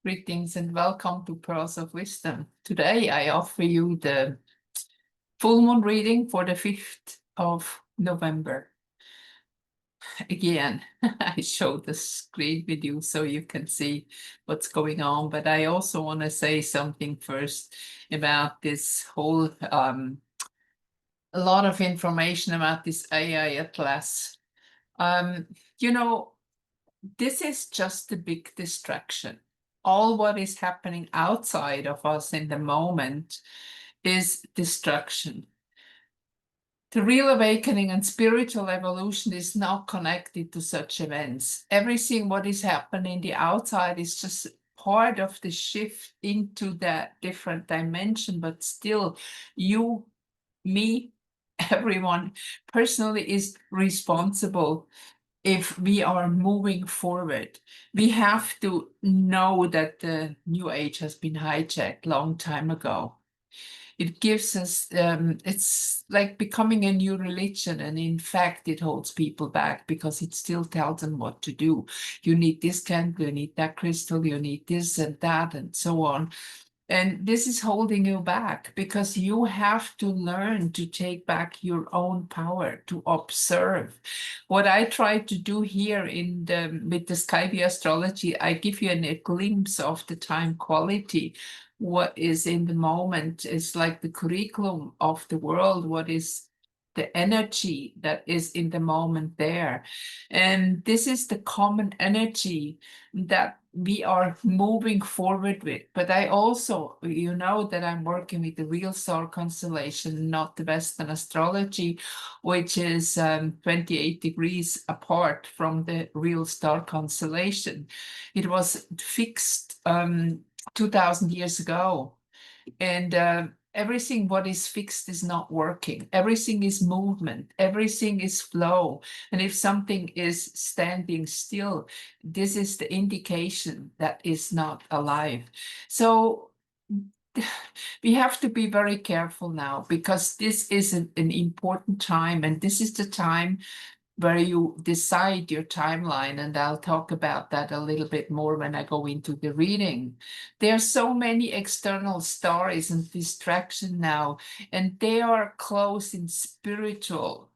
Greetings and welcome to Pearls of Wisdom. Today I offer you the full moon reading for the 5th of November. Again, I show the screen with you so you can see what's going on, but I also want to say something first about this whole, a lot of information about this AI atlas. You know, this is just a big distraction. All what is happening outside of us in the moment is distraction. The real awakening and spiritual evolution is not connected to such events. Everything what is happening in the outside is just part of the shift into that different dimension, but still you, me, everyone personally is responsible. If we are moving forward, we have to know that the new age has been hijacked long time ago. It gives us, it's like becoming a new religion. And in fact, it holds people back because it still tells them what to do. You need this candle, you need that crystal, you need this and that, and so on. And this is holding you back because you have to learn to take back your own power, to observe. What I try to do here with the SkyView Astrology, I give you a glimpse of the time quality. What is in the moment is like the curriculum of the world. What is the energy that is in the moment there? And this is the common energy that we are moving forward with. But I also, you know, that I'm working with the real star constellation, not the Western astrology, which is 28 degrees apart from the real star constellation. It was fixed 2000 years ago. And everything what is fixed is not working. Everything is movement. Everything is flow. And if something is standing still, this is the indication that is not alive. So we have to be very careful now because this is an important time, and this is the time where you decide your timeline, and I'll talk about that a little bit more when I go into the reading. There are so many external stories and distraction now, and they are close in spiritual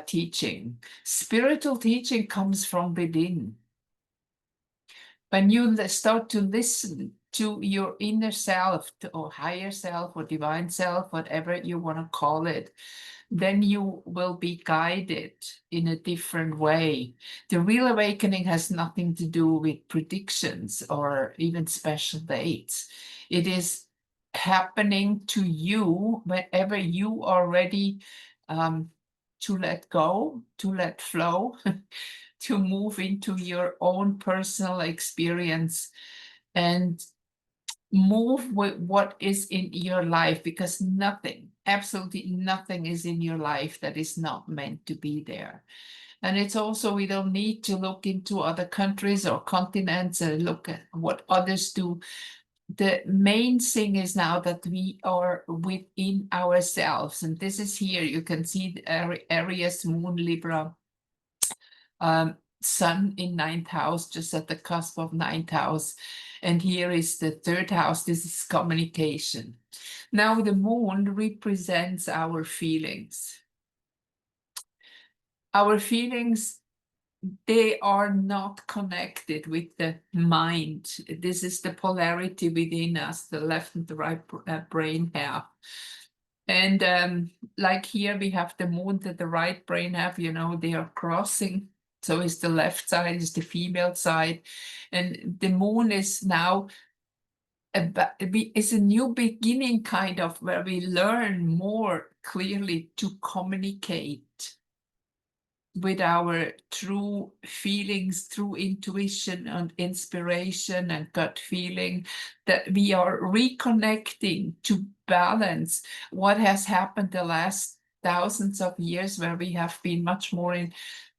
teaching. Spiritual teaching comes from within. When you start to listen to your inner self, or higher self, or divine self, whatever you want to call it, then you will be guided in a different way. The real awakening has nothing to do with predictions or even special dates. It is happening to you whenever you are ready to let go, to let flow, to move into your own personal experience and move with what is in your life, because nothing, absolutely nothing is in your life that is not meant to be there. And it's also, we don't need to look into other countries or continents and look at what others do. The main thing is now that we are within ourselves. And this is here, you can see the Aries, Moon, Libra, Sun in 9th house, just at the cusp of 9th house. And here is the 3rd house. This is communication. Now the moon represents our feelings. Our feelings, they are not connected with the mind. This is the polarity within us, the left and the right brain half. And like here we have the moon that the right brain half, you know, they are crossing. So is the left side, is the female side. And the moon is now it's a new beginning, kind of, where we learn more clearly to communicate with our true feelings, through intuition and inspiration and gut feeling, that we are reconnecting to balance what has happened the last thousands of years, where we have been much more in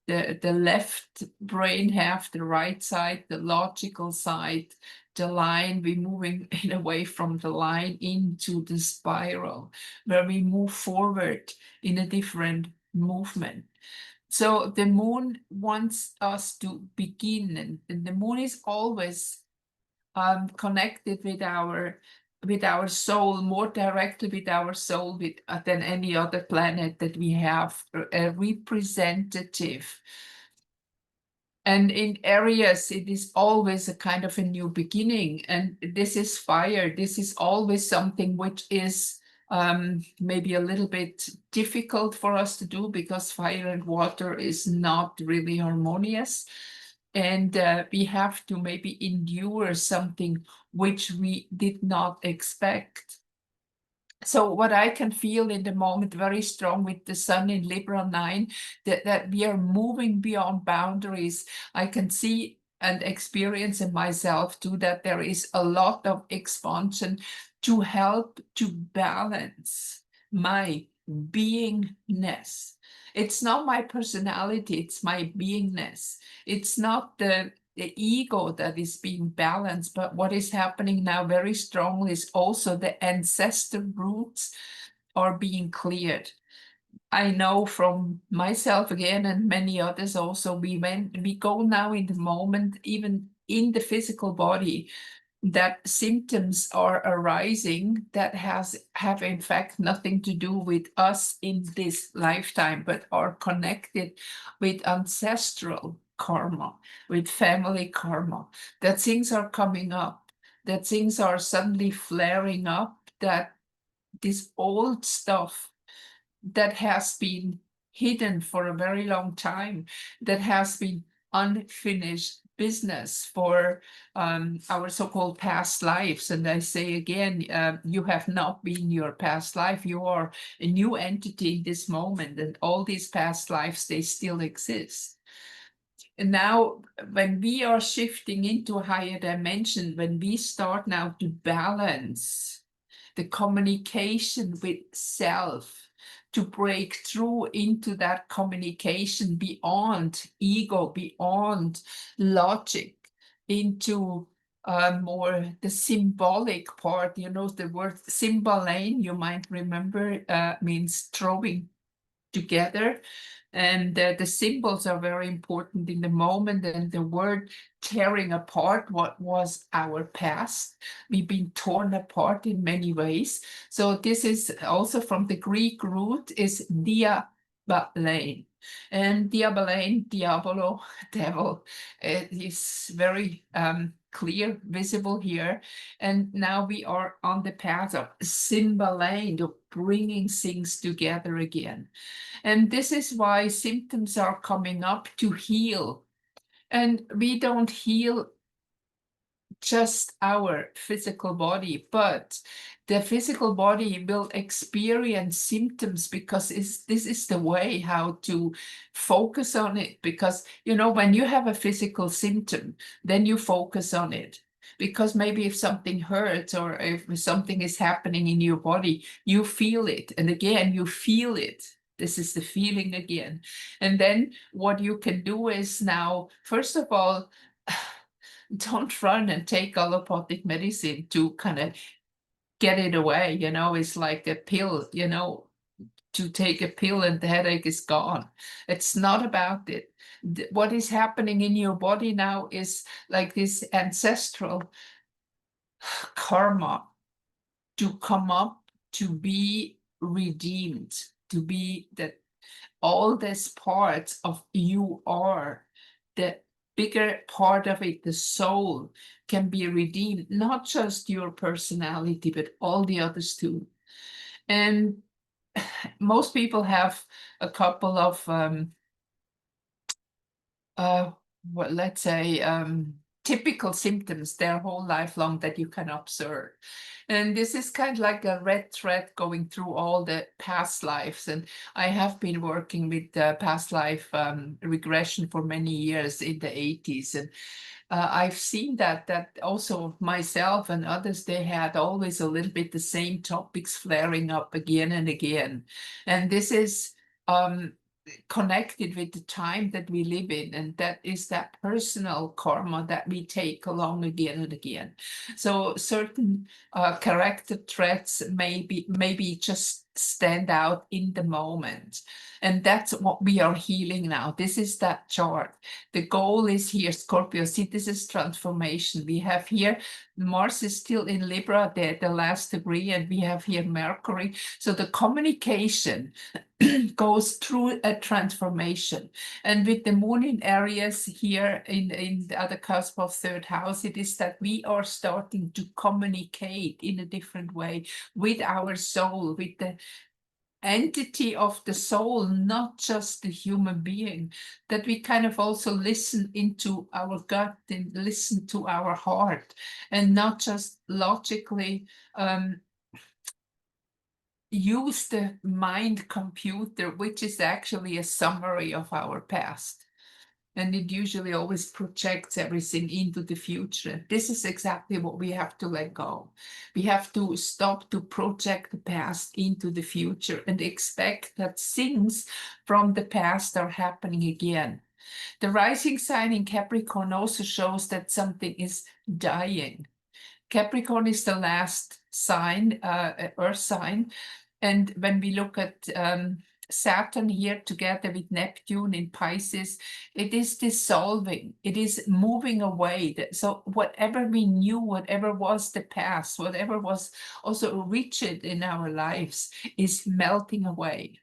the left brain half, the right side, the logical side, the line. We're moving in away from the line into the spiral, where we move forward in a different movement. So the moon wants us to begin, and the moon is always connected with our soul, more directly with our soul than any other planet that we have, a representative. And in Aries, it is always a kind of a new beginning. And this is fire. This is always something which is maybe a little bit difficult for us to do, because fire and water is not really harmonious. And we have to maybe endure something which we did not expect. So what I can feel in the moment very strong with the sun in Libra 9, that we are moving beyond boundaries. I can see and experience in myself too that there is a lot of expansion to help to balance my beingness. It's not my personality, it's my beingness. It's not the ego that is being balanced, but what is happening now very strongly is also the ancestor roots are being cleared. I know from myself again and many others also, we go now in the moment, even in the physical body, that symptoms are arising that have in fact nothing to do with us in this lifetime, but are connected with ancestral karma, with family karma, that things are coming up, that things are suddenly flaring up, that this old stuff that has been hidden for a very long time, that has been unfinished business for our so-called past lives. And I say again, you have not been your past life. You are a new entity in this moment, and all these past lives, they still exist. And now, when we are shifting into a higher dimension, when we start now to balance the communication with self, to break through into that communication beyond ego, beyond logic, into more the symbolic part. You know, the word symbolane, you might remember, means throwing together. And the symbols are very important in the moment, and the word tearing apart what was our past. We've been torn apart in many ways. So this is also from the Greek root is diabalein. And diabalein, diabolo, devil, it is very clear, visible here. And now we are on the path of symbolain, of bringing things together again. And this is why symptoms are coming up to heal. And we don't heal just our physical body, but the physical body will experience symptoms, because this is the way how to focus on it. Because, you know, when you have a physical symptom, then you focus on it. Because maybe if something hurts or if something is happening in your body, you feel it. And again, you feel it. This is the feeling again. And then what you can do is now, first of all, don't run and take allopathic medicine to kind of get it away. You know, it's like a pill, you know, to take a pill and the headache is gone. It's not about it. What is happening in your body now is like this ancestral karma to come up, to be redeemed, to be that all these parts of you are, the bigger part of it, the soul, can be redeemed, not just your personality, but all the others too. And most people have a couple of, well, let's say, typical symptoms their whole life long that you can observe. And this is kind of like a red thread going through all the past lives. And I have been working with past life regression for many years in the 80s. And I've seen that also myself and others, they had always a little bit the same topics flaring up again and again. And this is connected with the time that we live in, and that is that personal karma that we take along again and again. So certain character traits maybe just stand out in the moment. And that's what we are healing now. This is that chart. The goal is here, Scorpio. See, this is transformation. We have here Mars is still in Libra, the last degree, and we have here Mercury. So the communication goes through a transformation. And with the moon in Aries here in the other cusp of third house, it is that we are starting to communicate in a different way with our soul, with the entity of the soul, not just the human being, that we kind of also listen into our gut and listen to our heart, and not just logically use the mind computer, which is actually a summary of our past. And it usually always projects everything into the future. This is exactly what we have to let go. We have to stop to project the past into the future and expect that things from the past are happening again. The rising sign in Capricorn also shows that something is dying. Capricorn is the last sign, earth sign. And when we look at Saturn here together with Neptune in Pisces, it is dissolving, it is moving away. So whatever we knew, whatever was the past, whatever was also rigid in our lives is melting away.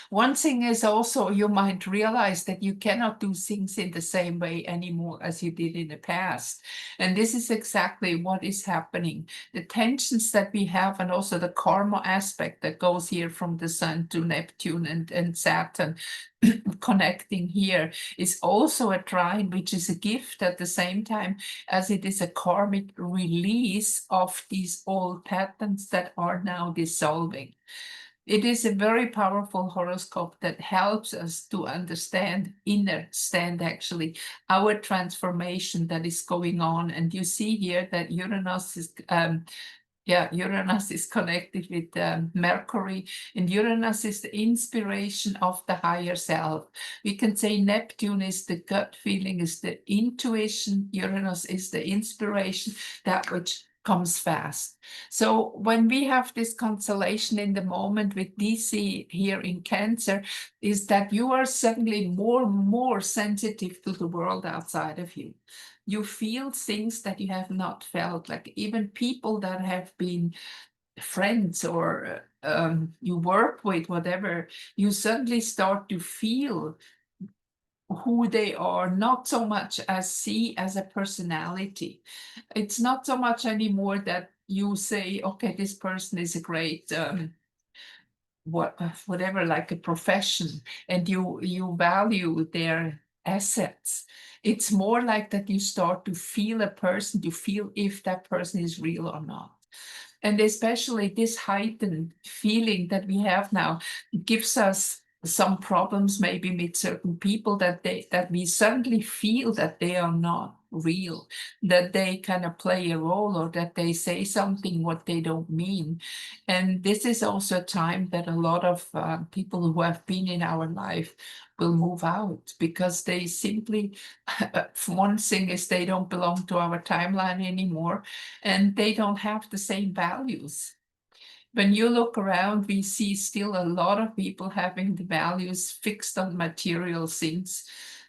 One thing is also you might realize that you cannot do things in the same way anymore as you did in the past. And this is exactly what is happening. The tensions that we have and also the karma aspect that goes here from the Sun to Neptune and Saturn connecting here is also a trine, which is a gift at the same time as it is a karmic release of these old patterns that are now dissolving. It is a very powerful horoscope that helps us to understand actually our transformation that is going on. And you see here that Uranus is connected with Mercury, and Uranus is the inspiration of the higher self. We can say Neptune is the gut feeling, is the intuition. Uranus is the inspiration, that which comes fast. So when we have this constellation in the moment with DC here in Cancer, is that you are suddenly more sensitive to the world outside of you. You feel things that you have not felt, like even people that have been friends or you work with, whatever, you suddenly start to feel who they are, not so much as a personality. It's not so much anymore that you say, okay, this person is a great whatever, like a profession, and you value their assets. It's more like that you start to feel a person, to feel if that person is real or not. And especially this heightened feeling that we have now gives us some problems maybe with certain people, that we suddenly feel that they are not real, that they kind of play a role, or that they say something what they don't mean. And this is also a time that a lot of people who have been in our life will move out, because they simply one thing is they don't belong to our timeline anymore, and they don't have the same values. When you look around, we see still a lot of people having the values fixed on material things,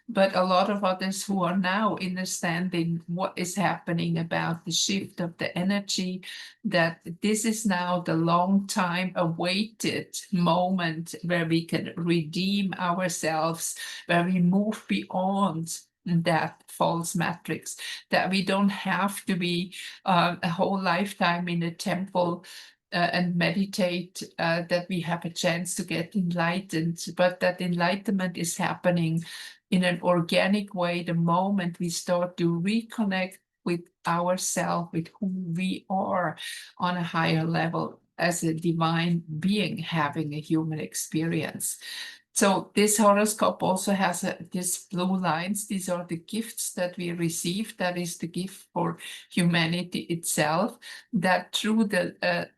but a lot of others who are now understanding what is happening about the shift of the energy, that this is now the long time awaited moment where we can redeem ourselves, where we move beyond that false matrix, that we don't have to be a whole lifetime in a temple and meditate, that we have a chance to get enlightened, but that enlightenment is happening in an organic way the moment we start to reconnect with ourselves, with who we are on a higher level as a divine being having a human experience. So this horoscope also has these blue lines. These are the gifts that we receive. That is the gift for humanity itself, that through the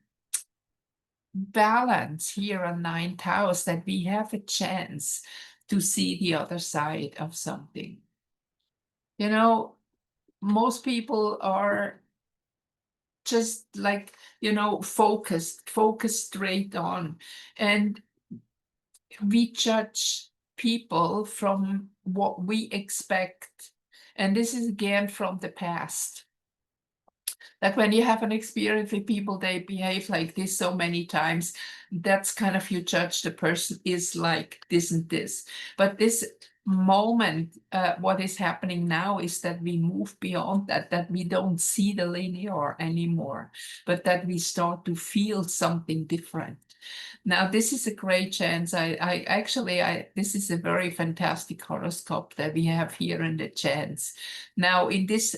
balance here on 9th house, that we have a chance to see the other side of something. You know, most people are just like, focus straight on. And we judge people from what we expect. And this is again from the past. Like when you have an experience with people, they behave like this so many times, that's kind of you judge the person is like this and this. But this moment, what is happening now is that we move beyond that we don't see the linear anymore, but that we start to feel something different. Now, this is a great chance. This is a very fantastic horoscope that we have here in the chance. Now, in this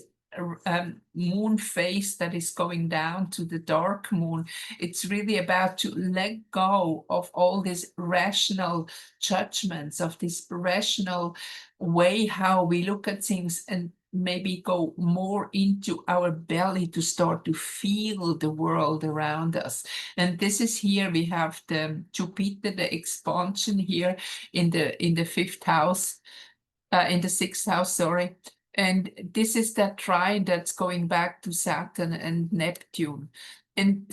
moon phase that is going down to the dark moon, it's really about to let go of all these rational judgments, of this rational way how we look at things, and maybe go more into our belly to start to feel the world around us. And this is here we have the Jupiter, the expansion here in the fifth house, in the sixth house, sorry. And this is that trine that's going back to Saturn and Neptune. And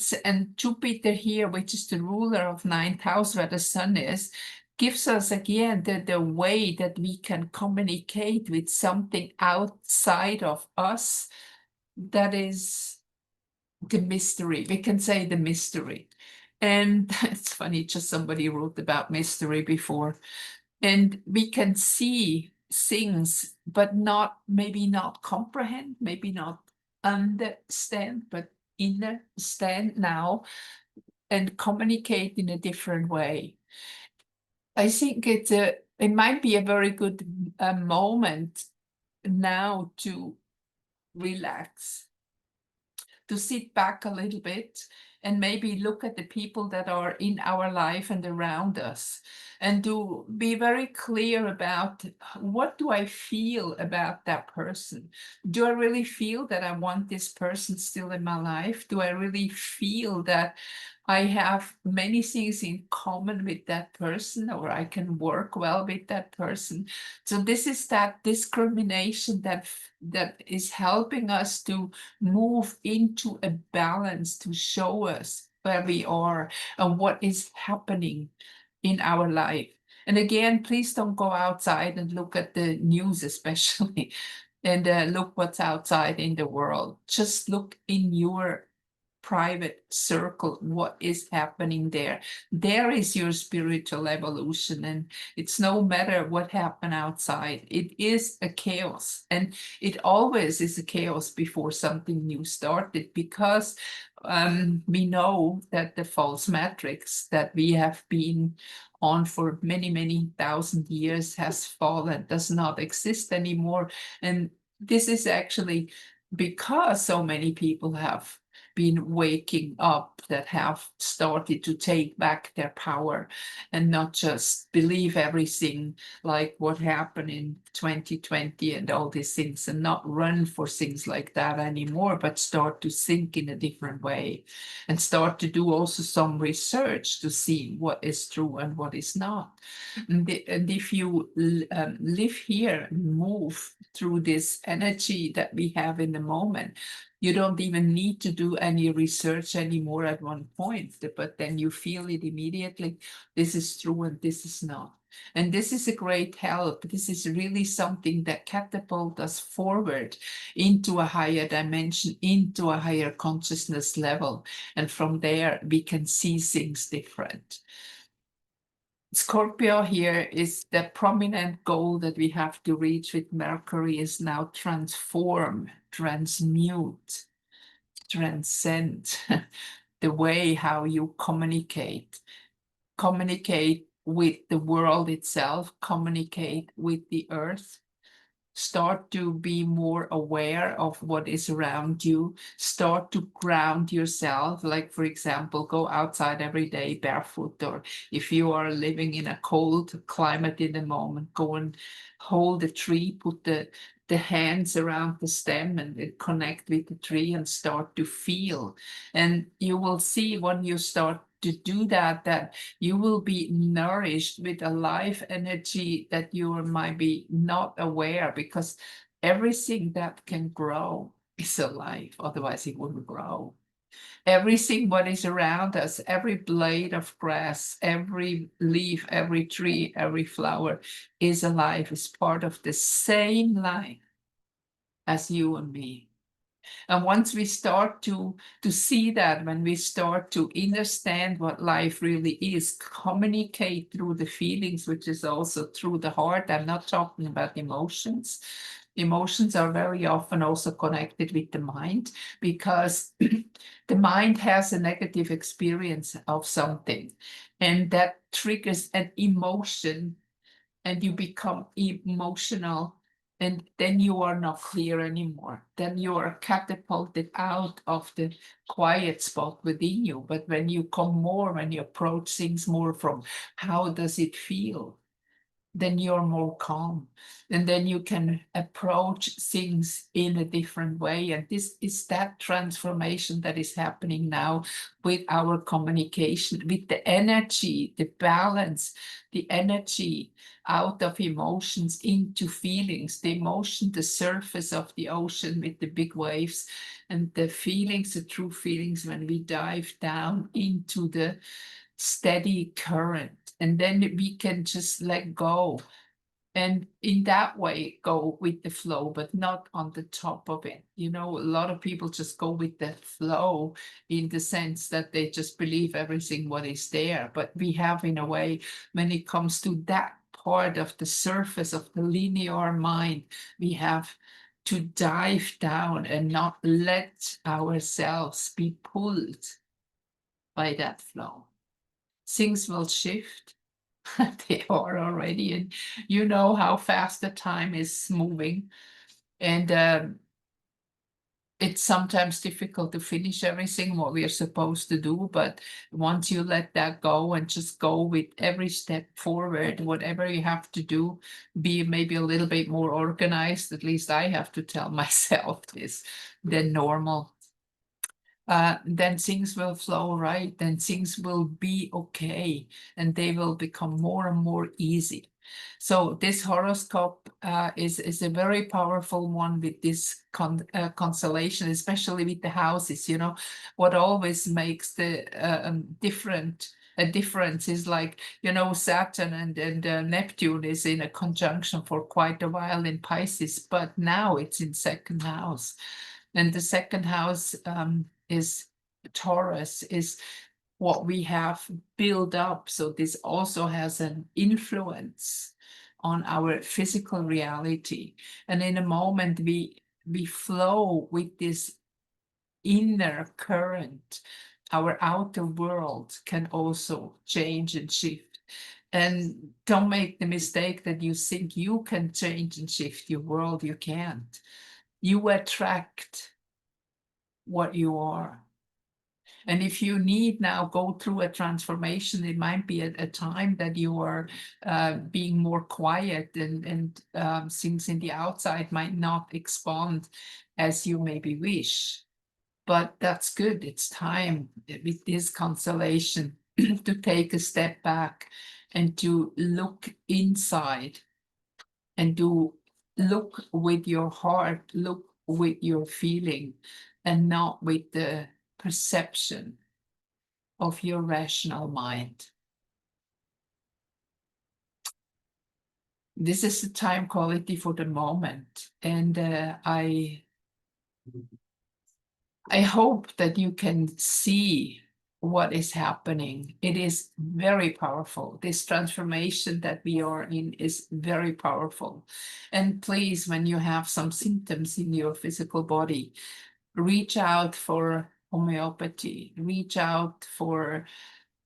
Jupiter here, which is the ruler of ninth house where the sun is, gives us again the way that we can communicate with something outside of us. That is the mystery. We can say the mystery. And it's funny, just somebody wrote about mystery before. And we can see things, but maybe not comprehend, maybe not understand, but understand now and communicate in a different way. I think it might be a very good moment now to relax, to sit back a little bit and maybe look at the people that are in our life and around us, and to be very clear about what do I feel about that person. Do I really feel that I want this person still in my life? Do I really feel that I have many things in common with that person, or I can work well with that person? So this is that discrimination that is helping us to move into a balance, to show us where we are and what is happening in our life. And again, please don't go outside and look at the news, especially, and look what's outside in the world. Just look in your private circle, what is happening there. There is your spiritual evolution, and it's no matter what happened outside. It is a chaos, and it always is a chaos before something new started, because we know that the false matrix that we have been on for many, many thousand years has fallen, does not exist anymore. And this is actually because so many people have been waking up, that have started to take back their power and not just believe everything like what happened in 2020 and all these things, and not run for things like that anymore, but start to think in a different way and start to do also some research to see what is true and what is not. And if you live here and move through this energy that we have in the moment, you don't even need to do any research anymore at one point, but then you feel it immediately. This is true and this is not. And this is a great help. This is really something that catapults us forward into a higher dimension, into a higher consciousness level. And from there, we can see things different. Scorpio here is the prominent goal that we have to reach with Mercury is now transform, transmute, transcend the way how you communicate with the world itself, communicate with the earth. Start to be more aware of what is around you. Start to ground yourself. Like, for example, go outside every day barefoot, or if you are living in a cold climate in the moment, go and hold a tree, put the hands around the stem and connect with the tree and start to feel. And you will see when you start to do that, that you will be nourished with a life energy that you might be not aware, because everything that can grow is alive, otherwise it wouldn't grow. Everything what is around us, every blade of grass, every leaf, every tree, every flower is alive, is part of the same life as you and me. And once we start to see that, when we start to understand what life really is, communicate through the feelings, which is also through the heart. I'm not talking about emotions. Emotions are very often also connected with the mind, because the mind has a negative experience of something, and that triggers an emotion, and you become emotional, and then you are not clear anymore. Then you are catapulted out of the quiet spot within you. But when you come more, when you approach things more from how does it feel, then you're more calm, and then you can approach things in a different way. And this is that transformation that is happening now with our communication, with the energy, the balance, the energy out of emotions into feelings, the emotion, the surface of the ocean with the big waves, and the feelings, the true feelings, when we dive down into the steady current, and then we can just let go, and in that way go with the flow, but not on the top of it. You know, a lot of people just go with the flow in the sense that they just believe everything what is there. But we have, in a way, when it comes to that part of the surface of the linear mind, we have to dive down and not let ourselves be pulled by that flow. Things will shift. They are already, and you know how fast the time is moving. And it's sometimes difficult to finish everything what we are supposed to do. But once you let that go and just go with every step forward, whatever you have to do, be maybe a little bit more organized, at least I have to tell myself this, than normal. Then things will flow right, then things will be okay, and they will become more and more easy. So this horoscope is a very powerful one with this constellation, especially with the houses. You know, what always makes the a difference is, like, you know, Saturn and Neptune is in a conjunction for quite a while in Pisces, but now it's in second house. And the second house is Taurus, is what we have built up. So this also has an influence on our physical reality. And in a moment, we flow with this inner current. Our outer world can also change and shift. And don't make the mistake that you think you can change and shift your world. You can't. You attract what you are. And if you need now go through a transformation, it might be a time that you are being more quiet, and things in the outside might not expand as you maybe wish. But that's good. It's time with this constellation to take a step back and to look inside, and to look with your heart, look with your feeling, and not with the perception of your rational mind. This is the time quality for the moment, and I hope that you can see what is happening. It is very powerful. This transformation that we are in is very powerful. And please, when you have some symptoms in your physical body, reach out for homeopathy, reach out for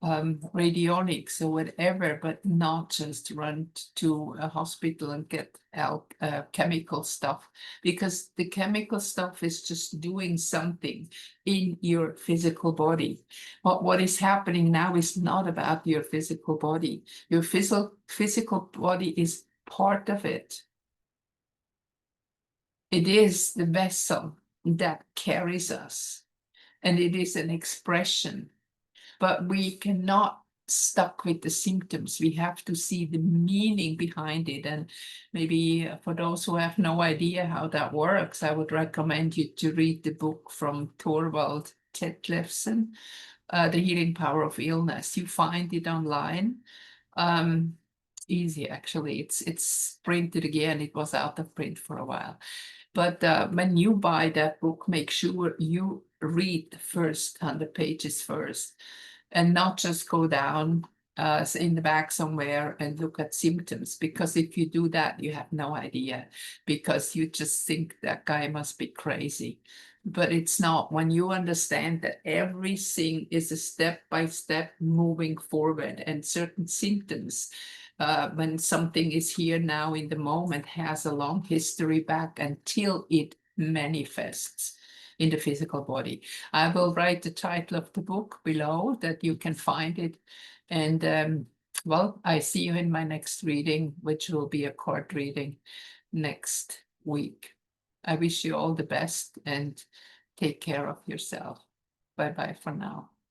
radionics or whatever, but not just run to a hospital and get out chemical stuff, because the chemical stuff is just doing something in your physical body. But what is happening now is not about your physical body. Your physical body is part of it. It is the vessel that carries us, and it is an expression. But we cannot stuck with the symptoms. We have to see the meaning behind it. And maybe for those who have no idea how that works, I would recommend you to read the book from Thorwald Dethlefsen, The Healing Power of Illness. You find it online. Easy, actually. It's printed again. It was out of print for a while. But when you buy that book, make sure you read the first 100 pages first, and not just go down in the back somewhere and look at symptoms, because if you do that, you have no idea, because you just think that guy must be crazy. But it's not. When you understand that everything is a step-by-step moving forward, and certain symptoms, when something is here now in the moment, has a long history back until it manifests in the physical body. I will write the title of the book below that you can find it. And well, I see you in my next reading, which will be a card reading next week. I wish you all the best and take care of yourself. Bye-bye for now.